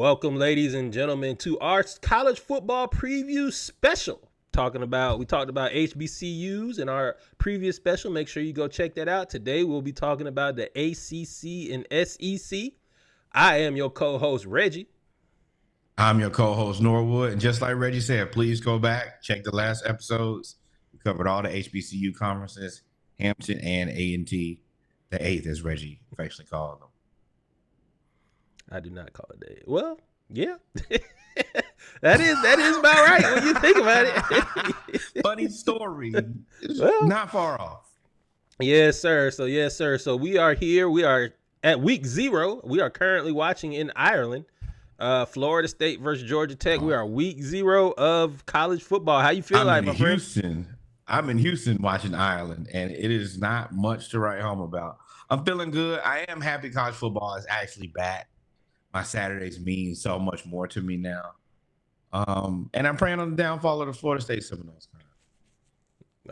Welcome, ladies and gentlemen, to our college football preview special. We talked about HBCUs in our previous special. Make sure you go check that out. Today we'll be talking about the ACC and SEC. I am your co-host Reggie. I'm your co-host Norwood, and just like Reggie said, please go back, check the last episodes. We covered all the HBCU conferences, Hampton and A&T, the eighth, as Reggie affectionately called them. I do not call it the eighth. Well, yeah, that is about right when you think about it. Funny story. Well, not far off. Yes, sir. So we are here. We are at week 0. We are currently watching in Ireland. Florida State versus Georgia Tech. We are week 0 of college football. How you feel my friend? I'm in Houston watching Ireland, and it is not much to write home about. I'm feeling good. I am happy college football is actually back. My Saturdays mean so much more to me now. And I'm praying on the downfall of the Florida State Seminoles.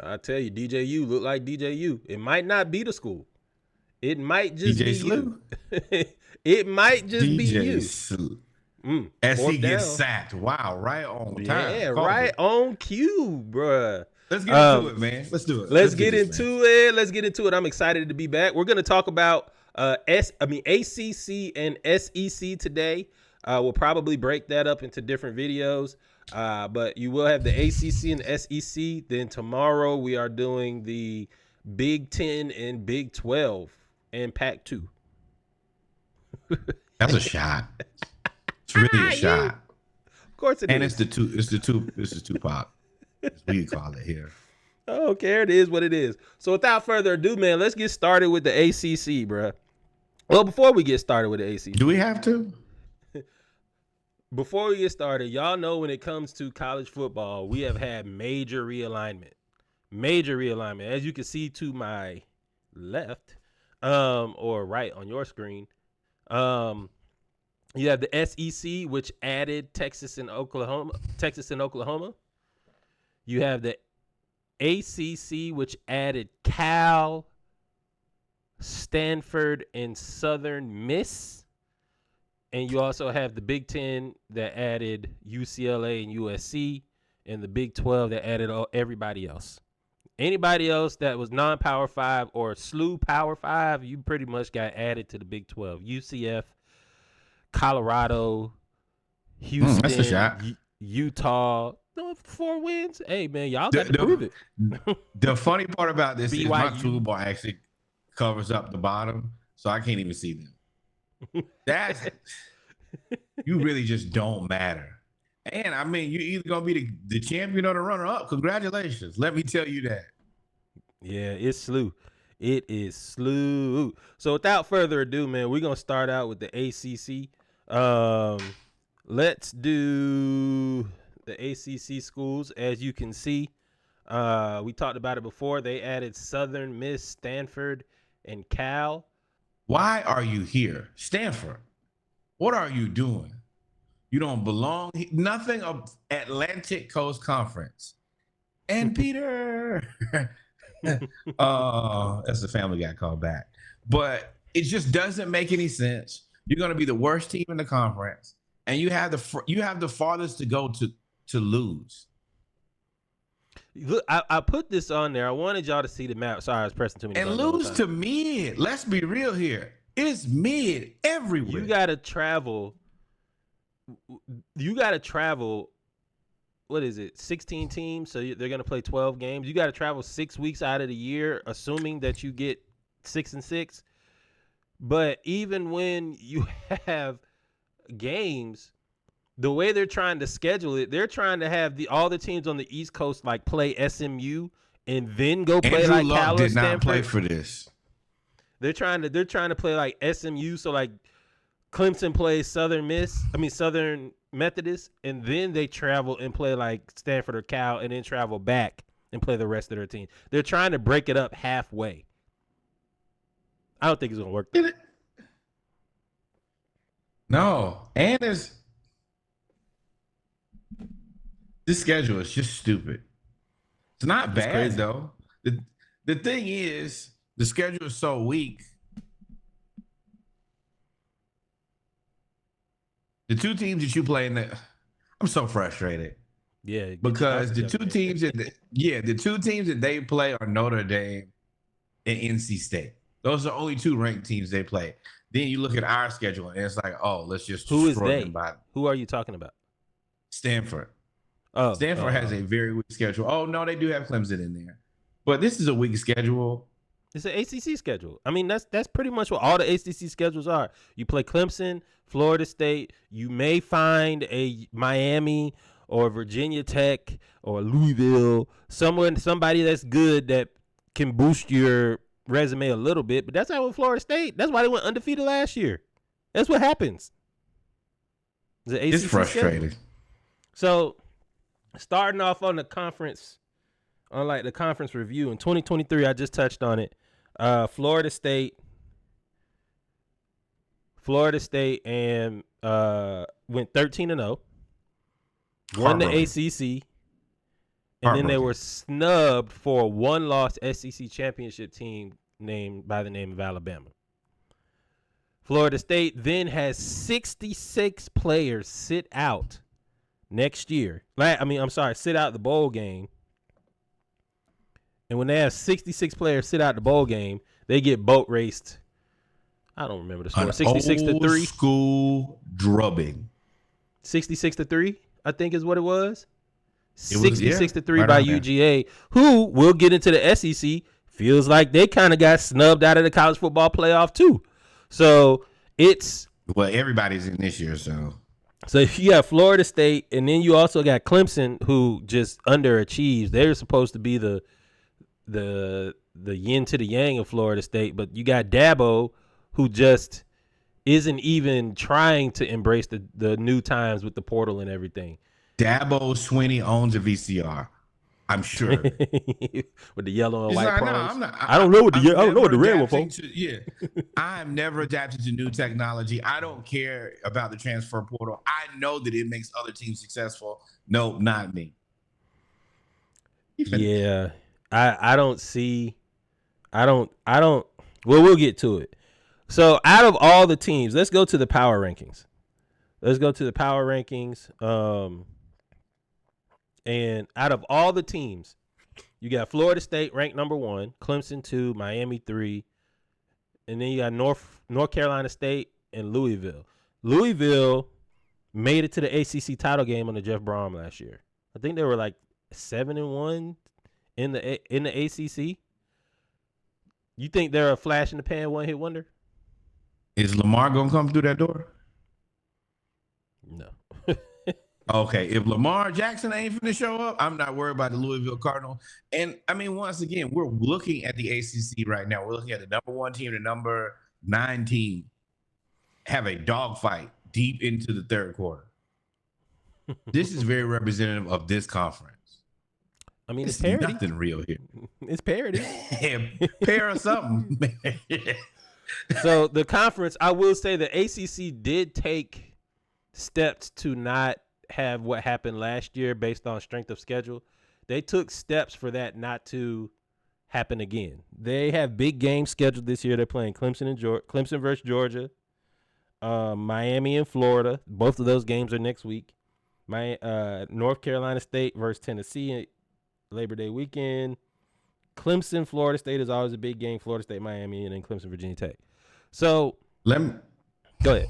I tell you, DJU look like DJU. It might not be the school. It might just be you. It might just be you. As he gets sacked. Wow, right on time. Yeah, right on cue, bruh. Let's get into it, man. Let's do it. Let's get into it. I'm excited to be back. We're going to talk about ACC and SEC today. We'll probably break that up into different videos. But you will have the ACC and SEC. Then tomorrow we are doing the Big 10 and Big 12 and Pac-2. That's a shot. It's really a shot. Of course it is. And it's the two pop. As we call it here. Okay, it is what it is. So without further ado, man, let's get started with the ACC, bruh. Well, before we get started with the ACC. Do we have to? Before we get started, y'all know when it comes to college football, we have had major realignment. As you can see to my left, or right on your screen, you have the SEC, which added Texas and Oklahoma. You have the ACC, which added Cal, Stanford, and Southern Miss. And you also have the Big 10 that added UCLA and USC, and the Big 12 that added everybody else. Anybody else that was non-Power 5 or SLU Power 5, you pretty much got added to the Big 12. UCF, Colorado, Houston, that's a shot. Utah. 4 wins. Hey, man, y'all got to prove it. The funny part about this is my toolbar actually covers up the bottom, so I can't even see them. You really just don't matter. And, I mean, you're either going to be the champion or the runner-up. Congratulations. Let me tell you that. Yeah, it's SLU. It is SLU. So, without further ado, man, we're going to start out with the ACC. Let's do the ACC schools. As you can see, we talked about it before. They added Southern Miss, Stanford, and Cal. Why are you here? Stanford, what are you doing? You don't belong. Nothing of Atlantic Coast Conference. And Peter. That's the Family Guy call back. But it just doesn't make any sense. You're going to be the worst team in the conference, and you have the farthest to go to lose. Look, I put this on there. I wanted y'all to see the map. Sorry, I was pressing too many buttons. And lose to mid. Let's be real here. It's mid everywhere. You got to travel. What is it? 16 teams. So they're going to play 12 games. You got to travel 6 weeks out of the year, assuming that you get 6 and 6. But even when you have games, the way they're trying to schedule it, they're trying to have all the teams on the East Coast like play SMU and then go play Andrew like Luck Cal or did Stanford. Not play for this. They're trying to play like SMU, so like Clemson plays Southern Methodist, and then they travel and play like Stanford or Cal, and then travel back and play the rest of their team. They're trying to break it up halfway. I don't think it's gonna work. No, and this schedule is just stupid. It's not bad though. The thing is, the schedule is so weak The two teams that you play in the, I'm so frustrated. Yeah, Because the two teams that they play are Notre Dame and NC State. Those are the only two ranked teams they play. Then you look at our schedule and it's like, oh, let's just who is destroy they? them by Who are you talking about? Stanford. Oh, Stanford has a very weak schedule. Oh no, they do have Clemson in there, but this is a weak schedule. It's an ACC schedule. I mean, that's pretty much what all the ACC schedules are. You play Clemson, Florida State. You may find a Miami or Virginia Tech or Louisville, somebody that's good that can boost your resume a little bit. But that's not with Florida State. That's why they went undefeated last year. That's what happens. It's frustrating. Schedule. So, starting off on the conference, on the conference review in 2023, I just touched on it. Florida State and went 13-0. Won the ACC, and then they were snubbed for a one-loss SEC championship team named by the name of Alabama. Florida State then has 66 players sit out next year. Sit out the bowl game. And when they have 66 players sit out the bowl game, they get boat raced. I don't remember the score. 66-3. School drubbing. 66-3, I think is what it was. 66-3 right by UGA, who will get into the SEC. Feels like they kind of got snubbed out of the college football playoff too. So everybody's in this year, so you got Florida State, and then you also got Clemson, who just underachieves. They're supposed to be the yin to the yang of Florida State, but you got Dabo, who just isn't even trying to embrace the new times with the portal and everything. Dabo Swinney owns a VCR, I'm sure. With the yellow and white like, prongs. No, I don't know what the red one for. Yeah, I'm never adapted to new technology. I don't care about the transfer portal. I know that it makes other teams successful. No, not me. Yeah, I don't see. I don't. Well, we'll get to it. So, out of all the teams, let's go to the power rankings. And out of all the teams, you got Florida State ranked number 1, Clemson 2, Miami 3, and then you got North Carolina State and Louisville. Louisville made it to the ACC title game under Jeff Brohm last year. I think they were like 7-1 in the ACC. You think they're a flash in the pan, one-hit wonder? Is Lamar gonna come through that door? No. Okay, if Lamar Jackson ain't finna show up, I'm not worried about the Louisville Cardinals. And I mean, once again, we're looking at the ACC right now. We're looking at the number 1 team, the number 9 team, have a dogfight deep into the third quarter. This is very representative of this conference. I mean, it's parity. Nothing real here. It's parity. Pair or something. So the conference, I will say the ACC did take steps to not have what happened last year based on strength of schedule. They took steps for that not to happen again. They have big games scheduled this year. They're playing Clemson versus Georgia, Miami and Florida. Both of those games are next week. North Carolina State versus Tennessee, Labor Day weekend. Clemson, Florida State is always a big game. Florida State, Miami, and then Clemson, Virginia Tech. So go ahead.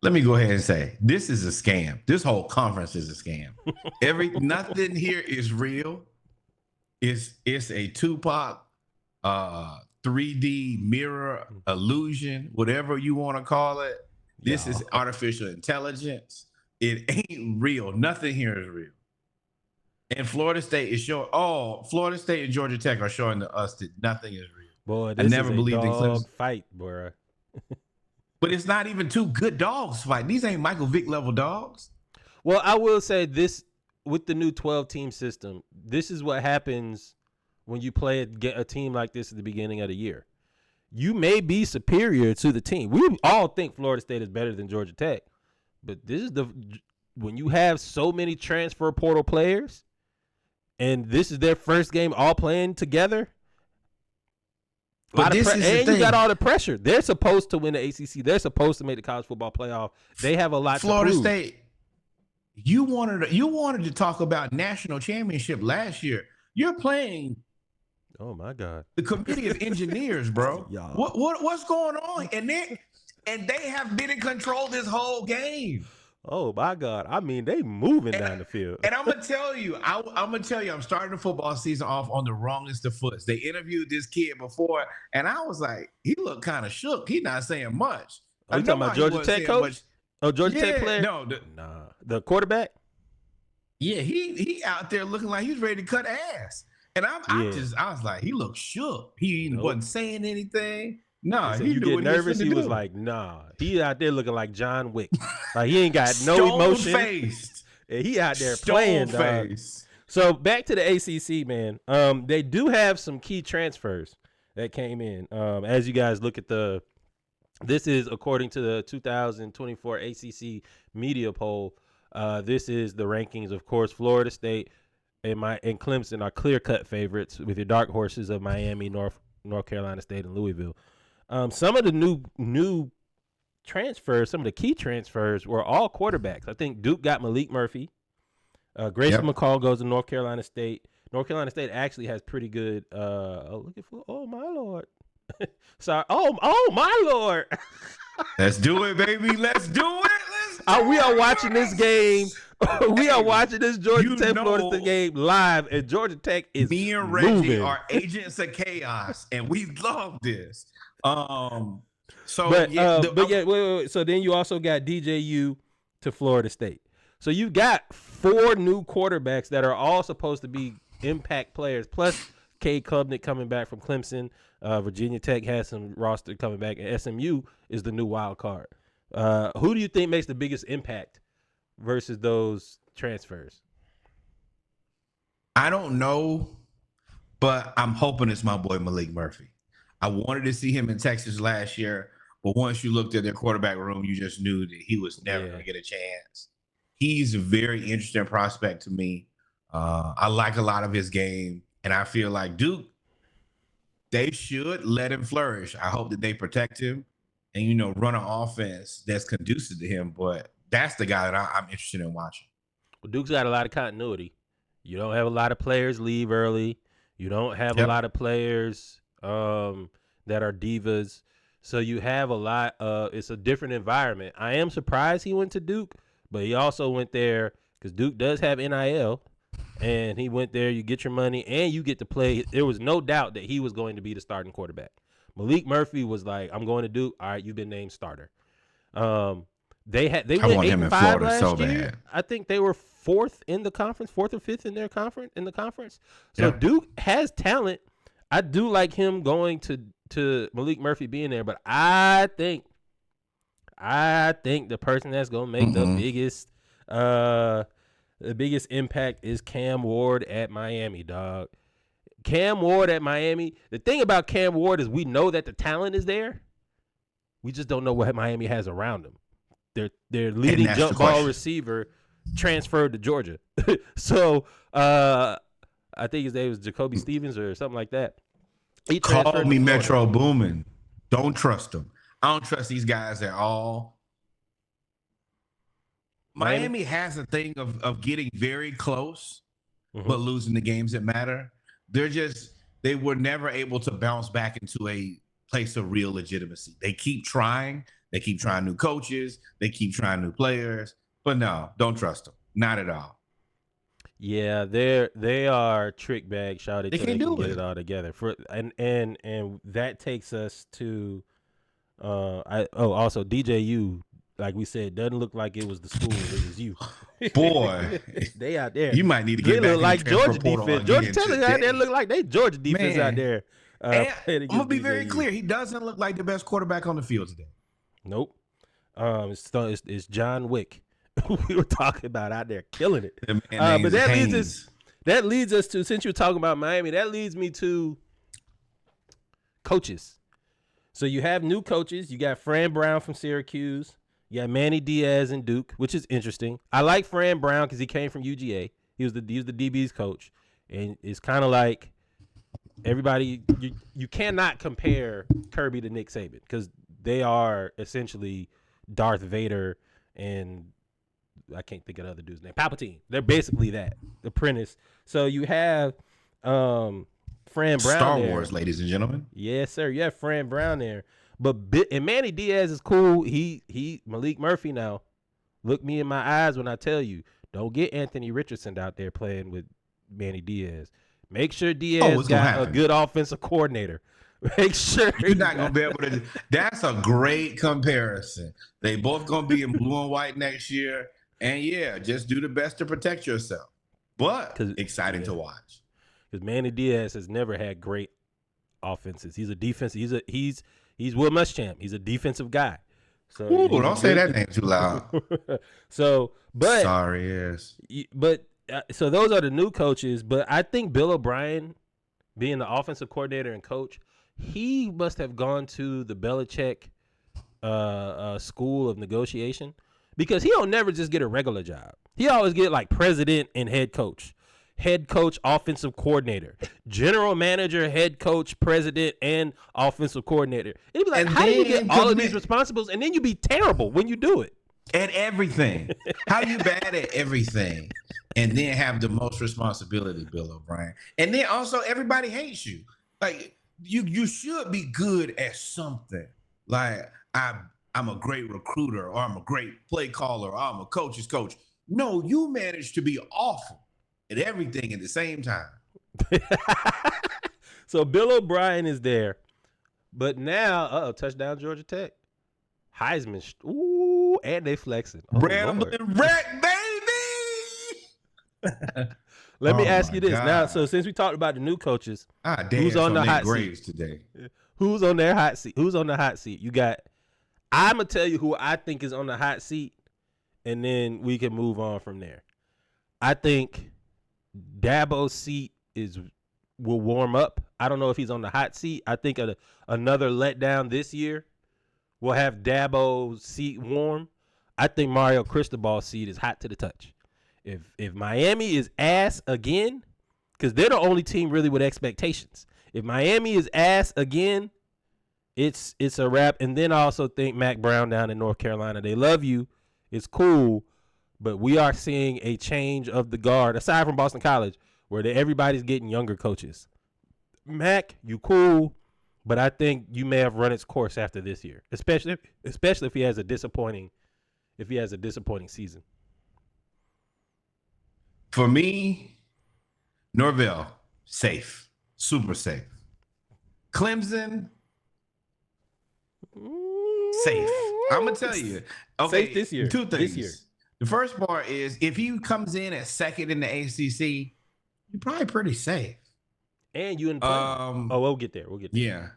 Let me go ahead and say this is a scam. This whole conference is a scam. Nothing here is real. It's a Tupac 3D mirror illusion, whatever you want to call it. This is artificial intelligence. It ain't real. Nothing here is real. And Florida State is showing. Florida State and Georgia Tech are showing to us that nothing is real. Boy, this I never is believed a in Clemson. dog fight, bro. But it's not even 2 good dogs fighting. These ain't Michael Vick level dogs. Well, I will say this with the new 12-team system. This is what happens when you play a team like this at the beginning of the year. You may be superior to the team. We all think Florida State is better than Georgia Tech, but this is when you have so many transfer portal players, and this is their first game all playing together. But this is the thing. You got all the pressure. They're supposed to win the ACC. They're supposed to make the college football playoff. They have a lot Florida to prove. State, you wanted to talk about national championship last year. You're playing. Oh my God! The committee of engineers, bro. What's going on? And they have been in control this whole game. Oh my God! I mean, they moving down the field. And I'm gonna tell you, I'm starting the football season off on the wrongest of foots. They interviewed this kid before, and I was like, he looked kind of shook. He's not saying much. Are you talking about Georgia Tech coach? Oh, Georgia Tech player? No, the quarterback. Yeah, he out there looking like he was ready to cut ass. And I was like, he looked shook. He wasn't saying anything. No, he you get nervous. He was like, nah. He out there looking like John Wick. Like he ain't got no emotion. Stone-faced. And he out there playing. So back to the ACC, man. They do have some key transfers that came in. As you guys look at this is according to the 2024 ACC media poll. This is the rankings. Of course, Florida State and Clemson are clear-cut favorites with your dark horses of Miami, North Carolina State, and Louisville. Some of the new transfers, some of the key transfers were all quarterbacks. I think Duke got Malik Murphy. Grayson McCall goes to North Carolina State. North Carolina State actually has pretty good. Oh my Lord! Sorry. Oh my Lord! Let's do it, baby. Let's do it. We are watching this game. We are watching this Georgia Tech Florida State game live, and Georgia Tech is me and Reggie are agents of chaos, and we love this. Wait. So then you also got DJU to Florida State. So you got 4 new quarterbacks that are all supposed to be impact players, plus Cade Klubnik coming back from Clemson. Virginia Tech has some roster coming back, and SMU is the new wild card. Who do you think makes the biggest impact versus those transfers? I don't know, but I'm hoping it's my boy Malik Murphy. I wanted to see him in Texas last year, but once you looked at their quarterback room, you just knew that he was never going to get a chance. He's a very interesting prospect to me. I like a lot of his game, and I feel like Duke, they should let him flourish. I hope that they protect him and, run an offense that's conducive to him, but that's the guy that I'm interested in watching. Well, Duke's got a lot of continuity. You don't have a lot of players leave early. You don't have a lot of players that are divas. So you have a lot of – it's a different environment. I am surprised he went to Duke, but he also went there because Duke does have NIL, and he went there. You get your money, and you get to play. There was no doubt that he was going to be the starting quarterback. Malik Murphy was like, I'm going to Duke. All right, you've been named starter. They went 8-5 last year. I think they were 4th in the conference, 4th or 5th in the conference. So Duke has talent. I do like him going to Malik Murphy being there, but I think the person that's gonna make the biggest impact is Cam Ward at Miami, dog. Cam Ward at Miami. The thing about Cam Ward is we know that the talent is there. We just don't know what Miami has around him. Their leading jump ball receiver transferred to Georgia. So I think his name was Jacoby Stevens or something like that. He called me Metro Boomin. Don't trust him. I don't trust these guys at all. Miami has a thing of getting very close, but losing the games that matter. They were never able to bounce back into a place of real legitimacy. They keep trying. They keep trying new coaches. They keep trying new players. But no, don't trust them. Not at all. Yeah, they are trick bag shouted. They can't do it. Get it all together. And that takes us to also DJU, like we said, doesn't look like it was the school, it was you. Boy, they out there. You might need to get they back look like Georgia defense. Georgia Tech out there look like they Georgia defense out there. I'm gonna be very clear. He doesn't look like the best quarterback on the field today. Nope. It's John Wick. We were talking about out there killing it. But that leads us to, since you're talking about Miami, that leads me to coaches. So you have new coaches. You got Fran Brown from Syracuse. You got Manny Diaz and Duke, which is interesting. I like Fran Brown because he came from UGA. He was the DB's coach, and it's kind of like everybody, you cannot compare Kirby to Nick Saban because they are essentially Darth Vader and I can't think of the other dude's name. Palpatine. They're basically that. The apprentice. So you have Fran Brown Star there. Wars, ladies and gentlemen. Yes, sir. You have Fran Brown there. But and Manny Diaz is cool. He Malik Murphy now. Look me in my eyes when I tell you, don't get Anthony Richardson out there playing with Manny Diaz. Make sure Diaz got a good offensive coordinator. Make sure you're not gonna be able to. That's a great comparison. They both gonna be in blue and white next year. And yeah, just do the best to protect yourself. But exciting to watch. Because Manny Diaz has never had great offenses. He's a defense. He's Will Muschamp. He's a defensive guy. So don't say that name too loud. So those are the new coaches. But I think Bill O'Brien, being the offensive coordinator and coach, he must have gone to the Belichick school of negotiation. Because he don't never just get a regular job. He always get like president and head coach, offensive coordinator, general manager, head coach, president, and offensive coordinator. And he'd be like, how do you get all of these responsibilities? And then you be terrible when you do it. At everything. How you bad at everything? And then have the most responsibility, Bill O'Brien. And then also everybody hates you. Like you should be good at something. Like I'm a great recruiter, or I'm a great play caller, or I'm a coach's coach. No, you managed to be awful at everything at the same time. So Bill O'Brien is there. But now, touchdown Georgia Tech. Heisman. Ooh, and they flexing. Rambling wreck, baby! Let me ask you this. God. Now, so since we talked about the new coaches, who's on the hot seat today? Who's on their hot seat? Who's on the hot seat? You got... I'm going to tell you who I think is on the hot seat, and then we can move on from there. I think Dabo's seat will warm up. I don't know if he's on the hot seat. I think another letdown this year will have Dabo's seat warm. I think Mario Cristobal's seat is hot to the touch. If Miami is ass again, because they're the only team really with expectations. If Miami is ass again, it's a wrap. And then I also think Mac Brown down in North Carolina, they love you. It's cool. But we are seeing a change of the guard, aside from Boston College, where everybody's getting younger coaches. Mac, you cool, but I think you may have run its course after this year, especially if he has a disappointing season. For me, Norvell, safe, super safe. Clemson, safe. I'm gonna tell you. Okay, safe this year. Two things. This year. The first part is if he comes in at second in the ACC, you're probably pretty safe. And you in play. We'll get there. Yeah.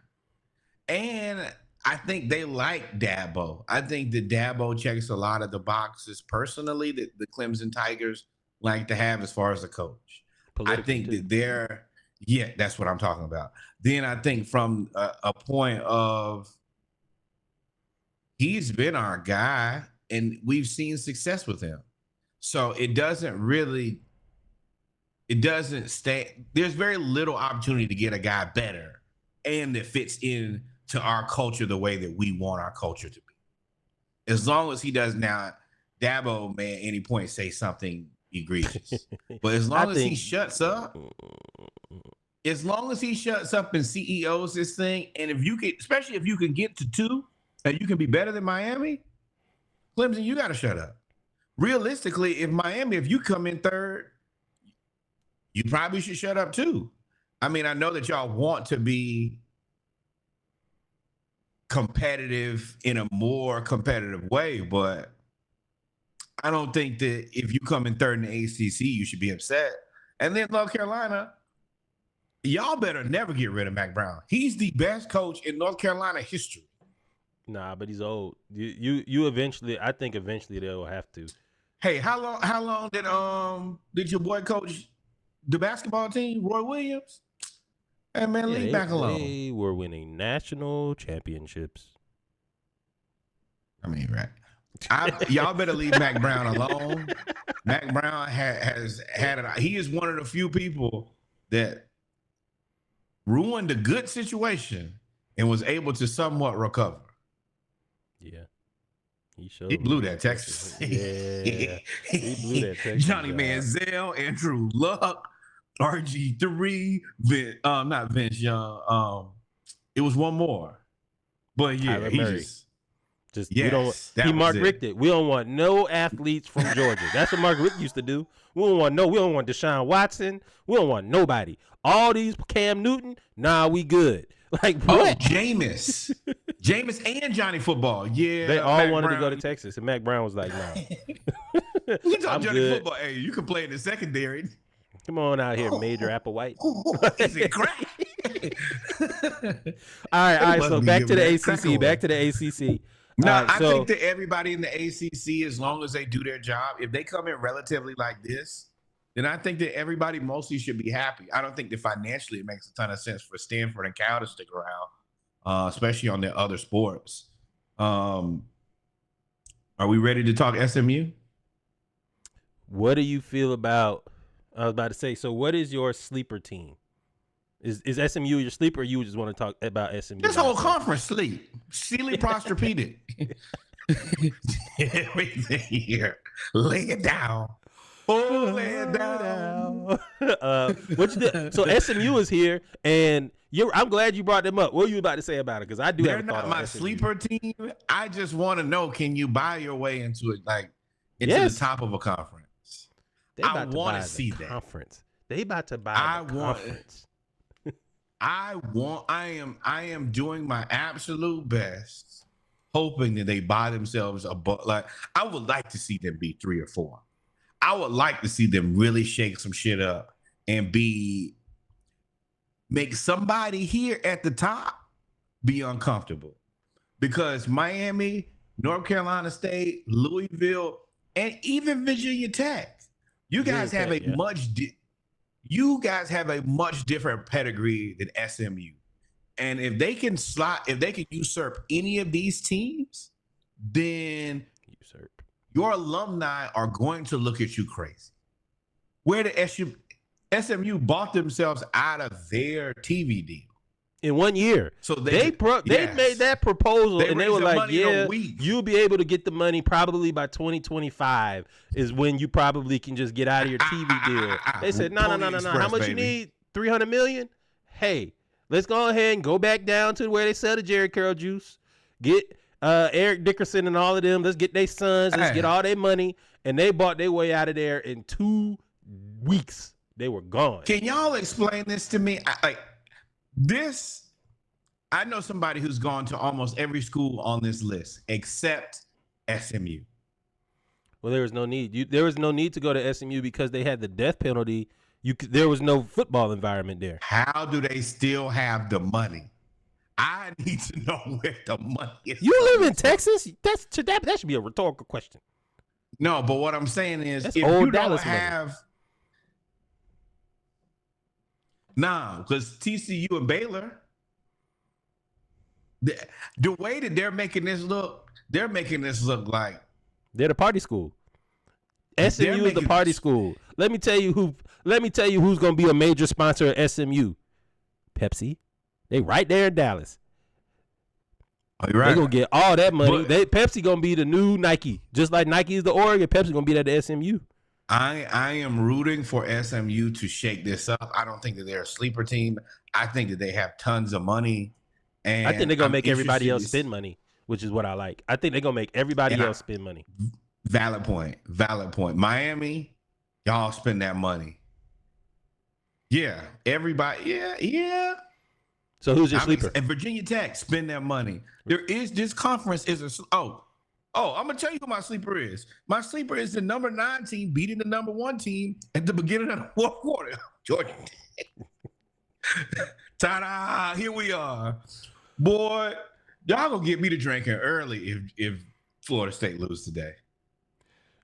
And I think they like Dabo. I think that Dabo checks a lot of the boxes personally that the Clemson Tigers like to have as far as a coach. I think that that's what I'm talking about. Then I think from a point of he's been our guy and we've seen success with him. So it doesn't stay. There's very little opportunity to get a guy better and that fits in to our culture the way that we want our culture to be. As long as he does now, Dabo may at any point say something egregious. But as long as he shuts up, and CEOs this thing, and if you can, especially if you can get to 2 and you can be better than Miami, Clemson, you got to shut up. Realistically, if you come in third, you probably should shut up too. I mean, I know that y'all want to be competitive in a more competitive way, but I don't think that if you come in third in the ACC, you should be upset. And then North Carolina, y'all better never get rid of Mac Brown. He's the best coach in North Carolina history. Nah, but he's old. You eventually, I think eventually they'll have to. Hey, how long did your boy coach the basketball team, Roy Williams? Hey man, leave back alone. They were winning national championships. I mean, right. Y'all better leave Mac Brown alone. Mac Brown has had it. He is one of the few people that ruined a good situation and was able to somewhat recover. Yeah. He blew that Texas. Yeah. He blew that Texas. Johnny Manziel, Andrew Luck, RG3, not Vince Young. It was one more. But yeah, Kyler he Murray. he Mark Richt it. We don't want no athletes from Georgia. That's what Mark Richt used to do. We don't want Deshaun Watson. We don't want nobody. All these Cam Newton, nah, we good. Like, what? Jameis and Johnny Football. Yeah. They all Mac wanted Brown. to go to Texas, and Mac Brown was like, nah. You talk I'm Johnny good. Football. Hey, you can play in the secondary. Come on out here, Major Applewhite. Is it crack? All right. So back to the ACC. No, Right, I think that everybody in the ACC, as long as they do their job, if they come in relatively like this, then I think that everybody mostly should be happy. I don't think that financially it makes a ton of sense for Stanford and Cal to stick around, especially on their other sports. Are we ready to talk SMU? What do you feel about? I was about to say. So, what is your sleeper team? Is SMU your sleeper, or you just want to talk about SMU? This whole conference sleep. Sealy Prostrapedic. Everything here. Lay it down. Oh, lay it down. What you did? So SMU is here, and I'm glad you brought them up. What were you about to say about it? Because I do. They're have a thought not my on SMU. sleeper team. I just want to know: can you buy your way into it, the top of a conference? I want to see that conference. They about to buy the conference. I am doing my absolute best, hoping that they buy themselves I would like to see them be 3 or 4. I would like to see them really shake some shit up and make somebody here at the top be uncomfortable. Because Miami, North Carolina State, Louisville, and even Virginia Tech, you guys have a much different pedigree than SMU. And if they can usurp any of these teams, then your alumni are going to look at you crazy. Where the SMU bought themselves out of their TV deal in 1 year. So they made that proposal, and they were like, "Yeah, you'll be able to get the money probably by 2025 is when you probably can just get out of your TV deal." They said, "No. How much you need? $300 million? Hey, let's go ahead and go back down to where they sell the Jerry Curl juice. Get Eric Dickerson and all of them. Let's get their sons. Let's get all their money." And they bought their way out of there in 2 weeks. They were gone. Can y'all explain this to me? I know somebody who's gone to almost every school on this list except SMU. Well, there was no need. There was no need to go to SMU because they had the death penalty. There was no football environment there. How do they still have the money? I need to know where the money is. You live in Texas? That should be a rhetorical question. No, but what I'm saying is, that's if old you Dallas don't have, because TCU and Baylor, the way that they're making this look like they're the party school. SMU is the party school. Let me tell you who's going to be a major sponsor at SMU. Pepsi. They right there in Dallas. Oh, you're right. They're going to get all that money. Pepsi going to be the new Nike. Just like Nike is the Oregon, Pepsi going to be at the SMU. I am rooting for SMU to shake this up. I don't think that they're a sleeper team. I think that they have tons of money. And I think they're going to make everybody else spend money, which is what I like. I think they're going to make everybody else spend money. Valid point. Miami, y'all spend that money. Yeah, everybody. Yeah. So who's your sleeper? And Virginia Tech, spend their money. This conference is I'm gonna tell you who my sleeper is. My sleeper is the number 9 team beating the number 1 team at the beginning of the fourth quarter. Georgia Tech. Ta-da! Here we are, boy. Y'all gonna get me to drinking early if Florida State lose today.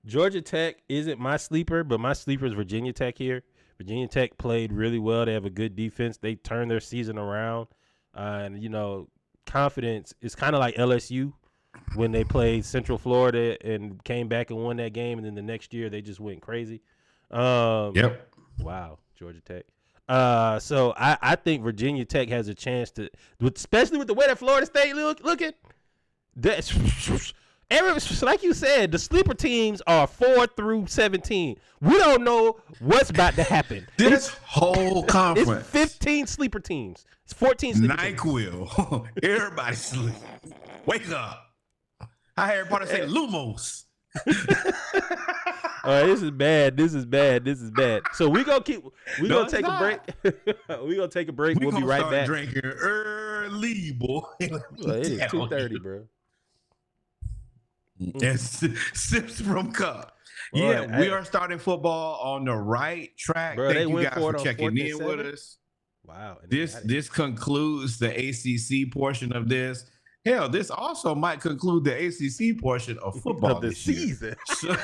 Georgia Tech isn't my sleeper, but my sleeper is Virginia Tech here. Virginia Tech played really well. They have a good defense. They turned their season around. And, confidence is kind of like LSU when they played Central Florida and came back and won that game. And then the next year they just went crazy. Yep. Wow, Georgia Tech. So I think Virginia Tech has a chance to, especially with the way that Florida State looking. That's like you said, the sleeper teams are 4 through 17. We don't know what's about to happen. This whole conference. It's 15 sleeper teams. It's 14 sleeper teams. NyQuil. Everybody sleep. Wake up. I heard everybody say Lumos. All right, this is bad. So we gonna take a break. We gonna take a break. We'll be right back. Drinking early, boy. Well, it is 2:30, bro. And sips from cup. Yeah, we are starting football on the right track. Bro, Thank you guys for checking in with us. Wow. This concludes the ACC portion of this. Hell, this also might conclude the ACC portion of football this season. So,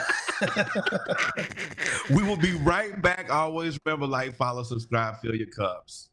we will be right back. Always remember, like, follow, subscribe, fill your cups.